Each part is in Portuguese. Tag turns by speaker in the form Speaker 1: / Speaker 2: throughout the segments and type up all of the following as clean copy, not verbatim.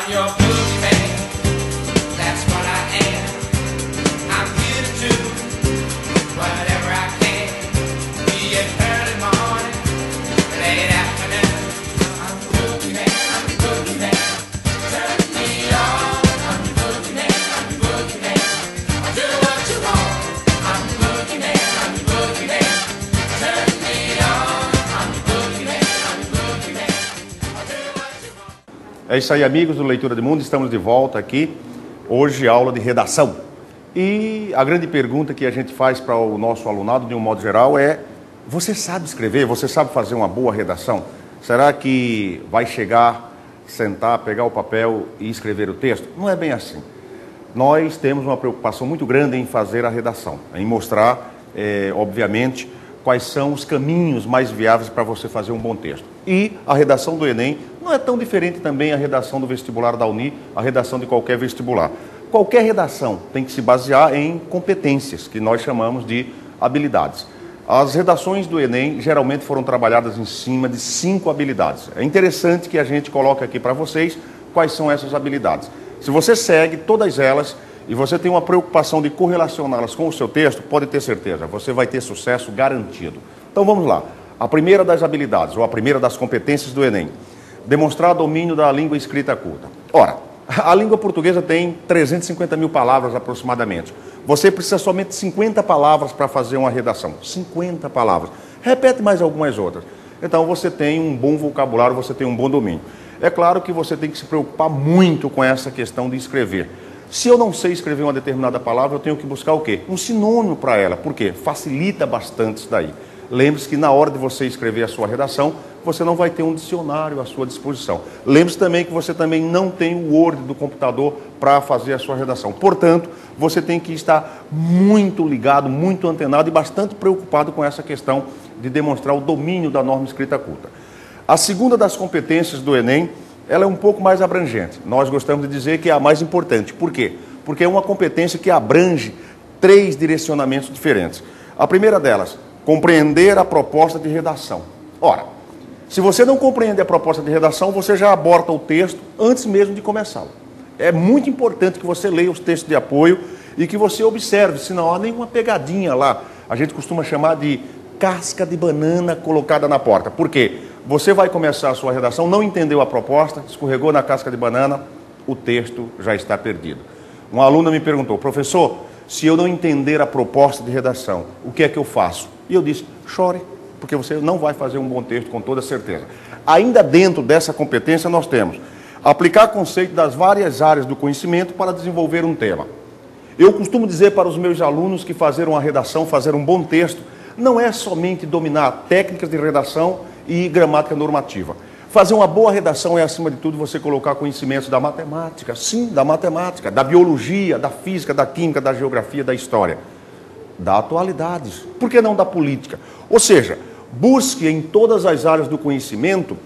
Speaker 1: I'm your boogeyman, that's what I am. I'm here to do whatever I can. Be it early morning, late afternoon. I'm the boogeyman, I'm the boogeyman. Turn me on. I'm the boogeyman, I'm the boogeyman. I'll do what you want. I'm the boogeyman, I'm the boogeyman. Turn me on. I'm the boogeyman, I'm the boogeyman. I'll do what you want.
Speaker 2: É isso aí, amigos do Leitura de Mundo, estamos de volta aqui, hoje aula de redação. E a grande pergunta que a gente faz para o nosso alunado, de um modo geral, é: você sabe escrever? Você sabe fazer uma boa redação? Será que vai chegar, sentar, pegar o papel e escrever o texto? Não é bem assim. Nós temos uma preocupação muito grande em fazer a redação, em mostrar, obviamente, quais são os caminhos mais viáveis para você fazer um bom texto. E a redação do Enem não é tão diferente também a redação do vestibular da Uni, a redação de qualquer vestibular. Qualquer redação tem que se basear em competências, que nós chamamos de habilidades. As redações do Enem geralmente foram trabalhadas em cima de 5 habilidades. É interessante que a gente coloque aqui para vocês quais são essas habilidades. Se você segue todas elas e você tem uma preocupação de correlacioná-las com o seu texto, pode ter certeza, você vai ter sucesso garantido. Então vamos lá. A primeira das habilidades, ou a primeira das competências do Enem: demonstrar domínio da língua escrita culta. Ora, a língua portuguesa tem 350 mil palavras aproximadamente. Você precisa somente 50 palavras para fazer uma redação. 50 palavras. Repete mais algumas outras. Então você tem um bom vocabulário, você tem um bom domínio. É claro que você tem que se preocupar muito com essa questão de escrever. Se eu não sei escrever uma determinada palavra, eu tenho que buscar o quê? Um sinônimo para ela. Por quê? Facilita bastante isso daí. Lembre-se que na hora de você escrever a sua redação, você não vai ter um dicionário à sua disposição. Lembre-se também que você também não tem o Word do computador para fazer a sua redação. Portanto, você tem que estar muito ligado, muito antenado e bastante preocupado com essa questão de demonstrar o domínio da norma escrita culta. A segunda das competências do Enem, ela é um pouco mais abrangente. Nós gostamos de dizer que é a mais importante. Por quê? Porque é uma competência que abrange 3 direcionamentos diferentes. A primeira delas, compreender a proposta de redação. Ora, se você não compreende a proposta de redação, você já aborta o texto antes mesmo de começá-lo. É muito importante que você leia os textos de apoio e que você observe se não há nenhuma pegadinha lá. A gente costuma chamar de casca de banana colocada na porta. Por quê? Você vai começar a sua redação, não entendeu a proposta, escorregou na casca de banana, o texto já está perdido. Uma aluna me perguntou: professor, se eu não entender a proposta de redação, o que é que eu faço? E eu disse: chore, porque você não vai fazer um bom texto com toda certeza. Ainda dentro dessa competência nós temos aplicar conceito das várias áreas do conhecimento para desenvolver um tema. Eu costumo dizer para os meus alunos que fazer uma redação, fazer um bom texto, não é somente dominar técnicas de redação e gramática normativa. Fazer uma boa redação é, acima de tudo, você colocar conhecimentos da matemática, sim, da matemática, da biologia, da física, da química, da geografia, da história, da atualidades, por que não da política? Ou seja, busque em todas as áreas do conhecimento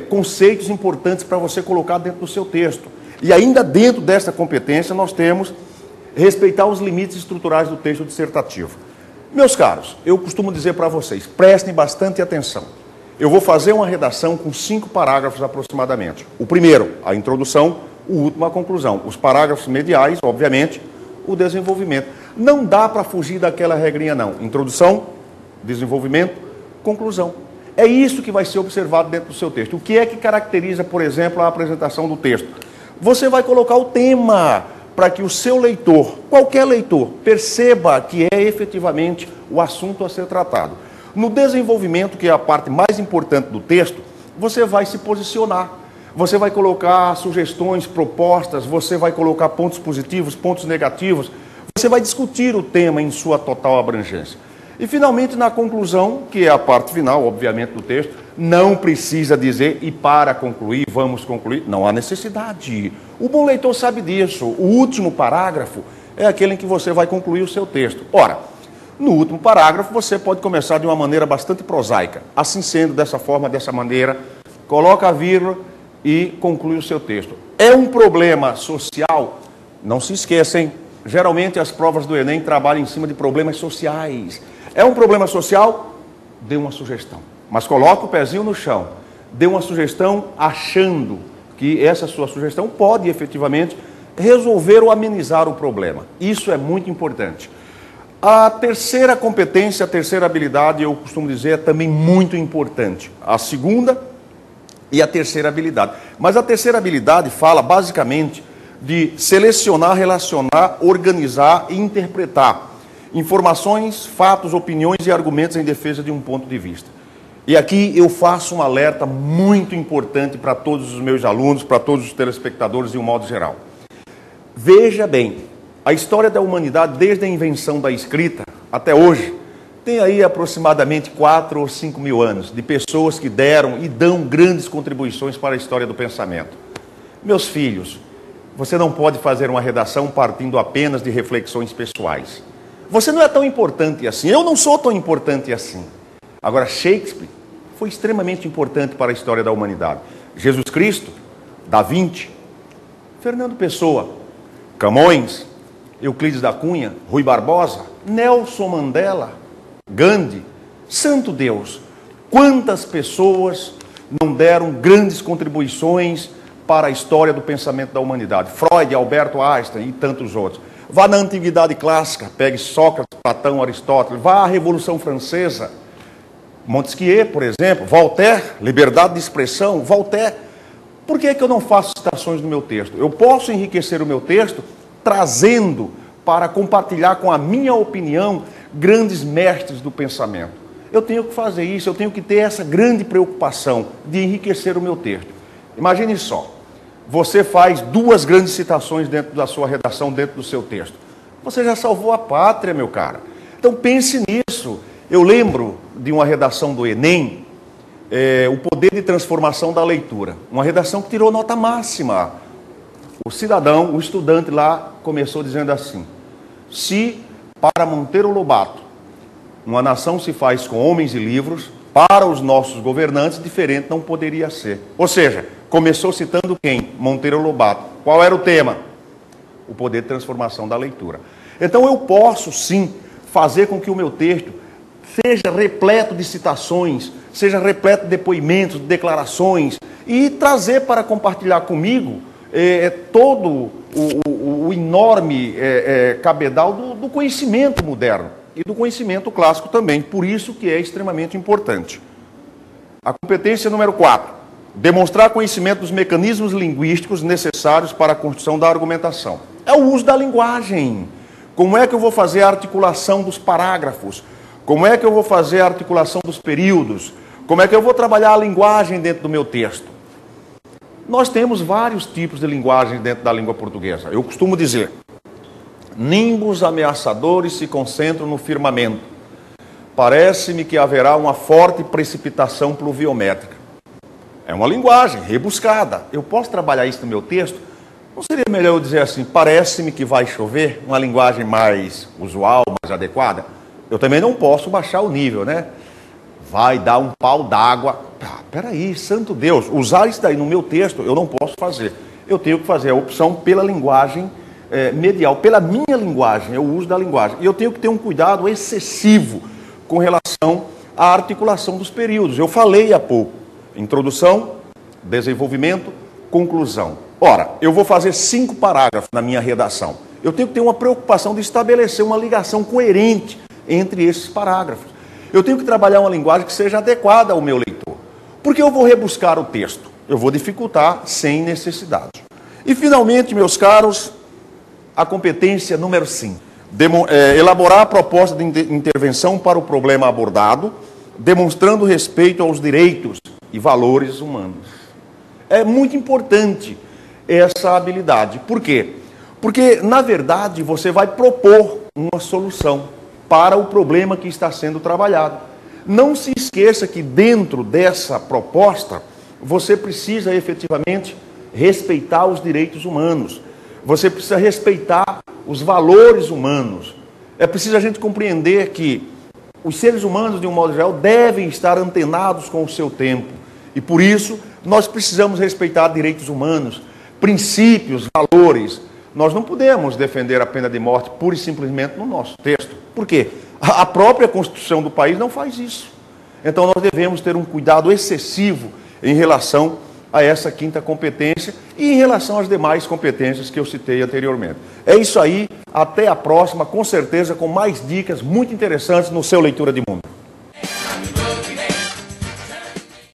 Speaker 2: conceitos importantes para você colocar dentro do seu texto. E ainda dentro dessa competência nós temos respeitar os limites estruturais do texto dissertativo. Meus caros, eu costumo dizer para vocês, prestem bastante atenção. Eu vou fazer uma redação com 5 parágrafos aproximadamente. O primeiro, a introdução, o último, a conclusão. Os parágrafos mediais, obviamente, o desenvolvimento. Não dá para fugir daquela regrinha, não. Introdução, desenvolvimento, conclusão. É isso que vai ser observado dentro do seu texto. O que é que caracteriza, por exemplo, a apresentação do texto? Você vai colocar o tema para que o seu leitor, qualquer leitor, perceba que é efetivamente o assunto a ser tratado. No desenvolvimento, que é a parte mais importante do texto, você vai se posicionar. Você vai colocar sugestões, propostas, você vai colocar pontos positivos, pontos negativos. Você vai discutir o tema em sua total abrangência. E, finalmente, na conclusão, que é a parte final, obviamente, do texto, não precisa dizer, e para concluir, vamos concluir. Não há necessidade. O bom leitor sabe disso. O último parágrafo é aquele em que você vai concluir o seu texto. Ora, no último parágrafo, você pode começar de uma maneira bastante prosaica. Assim sendo, dessa forma, dessa maneira, coloca a vírgula e conclui o seu texto. É um problema social? Não se esqueçam, geralmente as provas do Enem trabalham em cima de problemas sociais. É um problema social? Dê uma sugestão. Mas coloque o pezinho no chão. Dê uma sugestão achando que essa sua sugestão pode efetivamente resolver ou amenizar o problema. Isso é muito importante. A terceira competência, a terceira habilidade, eu costumo dizer, é também muito importante. A segunda e a terceira habilidade. Mas a terceira habilidade fala basicamente de selecionar, relacionar, organizar e interpretar informações, fatos, opiniões e argumentos em defesa de um ponto de vista. E aqui eu faço um alerta muito importante para todos os meus alunos, para todos os telespectadores de um modo geral. Veja bem, a história da humanidade, desde a invenção da escrita até hoje, tem aí aproximadamente 4 ou 5 mil anos de pessoas que deram e dão grandes contribuições para a história do pensamento. Meus filhos, você não pode fazer uma redação partindo apenas de reflexões pessoais. Você não é tão importante assim, eu não sou tão importante assim. Agora, Shakespeare foi extremamente importante para a história da humanidade. Jesus Cristo, Da Vinci, Fernando Pessoa, Camões, Euclides da Cunha, Rui Barbosa, Nelson Mandela, Gandhi, santo Deus, quantas pessoas não deram grandes contribuições para a história do pensamento da humanidade. Freud, Alberto Einstein e tantos outros. Vá na Antiguidade Clássica, pegue Sócrates, Platão, Aristóteles, vá à Revolução Francesa, Montesquieu, por exemplo, Voltaire, liberdade de expressão, Voltaire. Por que eu não faço citações no meu texto? Eu posso enriquecer o meu texto trazendo para compartilhar com a minha opinião grandes mestres do pensamento. Eu tenho que fazer isso, eu tenho que ter essa grande preocupação de enriquecer o meu texto. Imagine só, você faz 2 grandes citações dentro da sua redação, dentro do seu texto. Você já salvou a pátria, meu cara. Então pense nisso. Eu lembro de uma redação do Enem, o poder de transformação da leitura. Uma redação que tirou nota máxima. O cidadão, o estudante lá, começou dizendo assim: se para Monteiro Lobato uma nação se faz com homens e livros, para os nossos governantes diferente não poderia ser. Ou seja, começou citando quem? Monteiro Lobato. Qual era o tema? O poder de transformação da leitura. Então eu posso sim fazer com que o meu texto seja repleto de citações, seja repleto de depoimentos, de declarações, e trazer para compartilhar comigo todo o enorme cabedal do conhecimento moderno e do conhecimento clássico também. Por isso que é extremamente importante. A competência número 4. Demonstrar conhecimento dos mecanismos linguísticos necessários para a construção da argumentação. É o uso da linguagem. Como é que eu vou fazer a articulação dos parágrafos? Como é que eu vou fazer a articulação dos períodos? Como é que eu vou trabalhar a linguagem dentro do meu texto? Nós temos vários tipos de linguagem dentro da língua portuguesa. Eu costumo dizer: nimbos ameaçadores se concentram no firmamento. Parece-me que haverá uma forte precipitação pluviométrica. É uma linguagem rebuscada. Eu posso trabalhar isso no meu texto? Não seria melhor eu dizer assim: parece-me que vai chover? Uma linguagem mais usual, mais adequada? Eu também não posso baixar o nível, né? Vai dar um pau d'água. Peraí, santo Deus, usar isso daí no meu texto eu não posso fazer. Eu tenho que fazer a opção pela linguagem medial, pela minha linguagem, o uso da linguagem. E eu tenho que ter um cuidado excessivo com relação à articulação dos períodos. Eu falei há pouco: introdução, desenvolvimento, conclusão. Ora, eu vou fazer 5 parágrafos na minha redação. Eu tenho que ter uma preocupação de estabelecer uma ligação coerente entre esses parágrafos. Eu tenho que trabalhar uma linguagem que seja adequada ao meu leitor. Porque eu vou rebuscar o texto, eu vou dificultar sem necessidade. E finalmente, meus caros, a competência número 5. Elaborar a proposta de intervenção para o problema abordado, demonstrando respeito aos direitos e valores humanos. É muito importante essa habilidade. Por quê? Porque, na verdade, você vai propor uma solução para o problema que está sendo trabalhado. Não se esqueça que dentro dessa proposta, você precisa efetivamente respeitar os direitos humanos. Você precisa respeitar os valores humanos. É preciso a gente compreender que os seres humanos, de um modo geral, devem estar antenados com o seu tempo. E por isso, nós precisamos respeitar direitos humanos, princípios, valores. Nós não podemos defender a pena de morte pura e simplesmente no nosso texto. Por quê? A própria Constituição do país não faz isso. Então nós devemos ter um cuidado excessivo em relação a essa quinta competência e em relação às demais competências que eu citei anteriormente. É isso aí, até a próxima, com certeza com mais dicas muito interessantes no seu Leitura de Mundo.